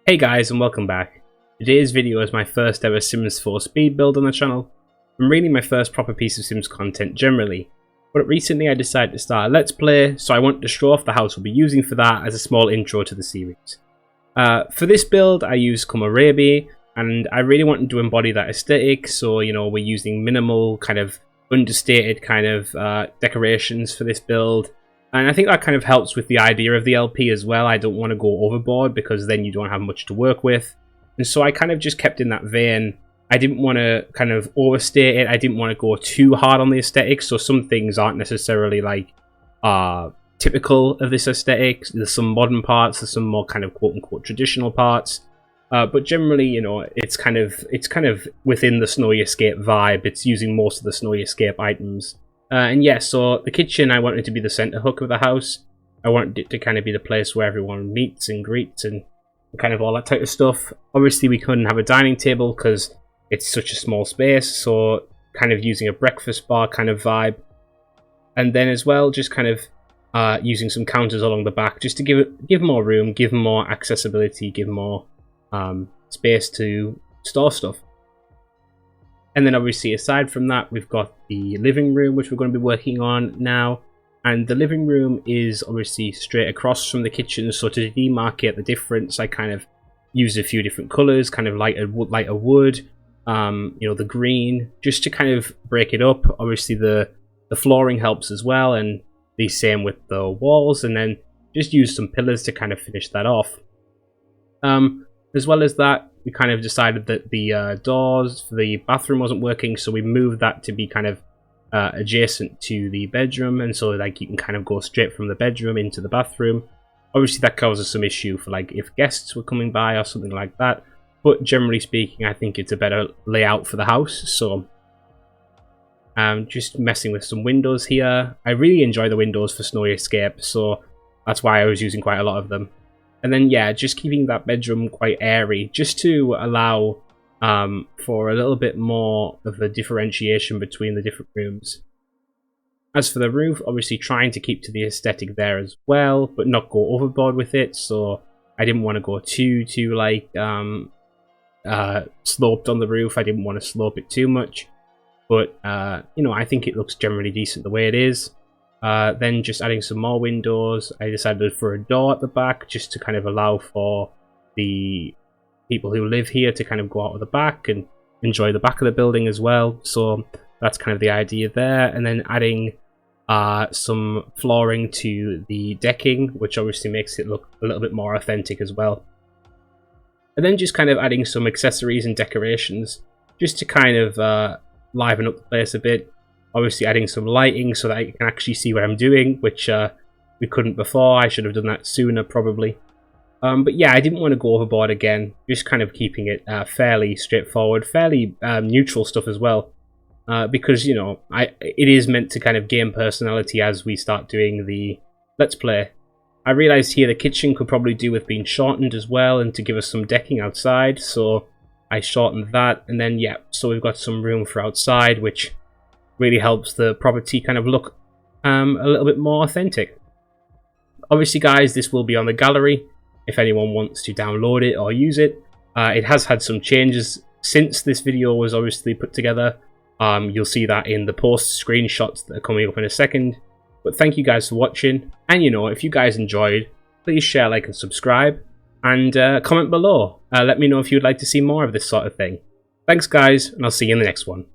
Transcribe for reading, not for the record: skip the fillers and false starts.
Hey guys, and welcome back. Today's video is my first ever Sims 4 speed build on the channel, and really my first proper piece of Sims content generally. But recently I decided to start a Let's Play, so I wanted to show off the house we'll be using for that as a small intro to the series. For this build I used Komorebi, and I really wanted to embody that aesthetic, so we're using minimal, kind of understated kind of decorations for this build. And I think that kind of helps with the idea of the LP as well. I don't want to go overboard because then you don't have much to work with. And so I kind of just kept in that vein. I didn't want to kind of overstate it. I didn't want to go too hard on the aesthetic. So some things aren't necessarily like typical of this aesthetic. There's some modern parts. There's some more kind of quote-unquote traditional parts. But generally, it's kind of within the Snowy Escape vibe. It's using most of the Snowy Escape items. And yeah, so the kitchen, I wanted to be the center hook of the house. I wanted it to kind of be the place where everyone meets and greets and kind of all that type of stuff. Obviously, we couldn't have a dining table because it's such a small space, so kind of using a breakfast bar kind of vibe. And then as well, just kind of using some counters along the back just to give more room, give more accessibility, give more space to store stuff. And then obviously aside from that, we've got the living room, which we're going to be working on now. And the living room is obviously straight across from the kitchen. So to demarcate the difference, I kind of used a few different colours, kind of lighter wood, the green, just to kind of break it up. Obviously the flooring helps as well, and the same with the walls. And then just use some pillars to kind of finish that off. As well as that, we kind of decided that the doors for the bathroom wasn't working, so we moved that to be kind of adjacent to the bedroom, and so like you can kind of go straight from the bedroom into the bathroom. Obviously that causes some issue for like if guests were coming by or something like that, but generally speaking I think it's a better layout for the house. So just messing with some windows here. I really enjoy the windows for Snowy Escape, so that's why I was using quite a lot of them. And then, yeah, just keeping that bedroom quite airy, just to allow for a little bit more of a differentiation between the different rooms. As for the roof, obviously trying to keep to the aesthetic there as well, but not go overboard with it. So I didn't want to go too like sloped on the roof. I didn't want to slope it too much, but I think it looks generally decent the way it is. Then just adding some more windows. I decided for a door at the back just to kind of allow for the people who live here to kind of go out of the back and enjoy the back of the building as well. So that's kind of the idea there. And then adding some flooring to the decking, which obviously makes it look a little bit more authentic as well. And then just kind of adding some accessories and decorations just to kind of liven up the place a bit. Obviously adding some lighting so that I can actually see what I'm doing, which we couldn't before. I should have done that sooner probably. But yeah, I didn't want to go overboard again, just kind of keeping it fairly straightforward, fairly neutral stuff as well. Because, it is meant to kind of gain personality as we start doing the Let's Play. I realised here the kitchen could probably do with being shortened as well and to give us some decking outside, so I shortened that. And then, yeah, so we've got some room for outside, which really helps the property kind of look a little bit more authentic. Obviously, guys, this will be on the gallery if anyone wants to download it or use it. It has had some changes since this video was obviously put together. You'll see that in the post screenshots that are coming up in a second. But thank you guys for watching. And if you guys enjoyed, please share, like, and subscribe. And comment below. Let me know if you'd like to see more of this sort of thing. Thanks, guys, and I'll see you in the next one.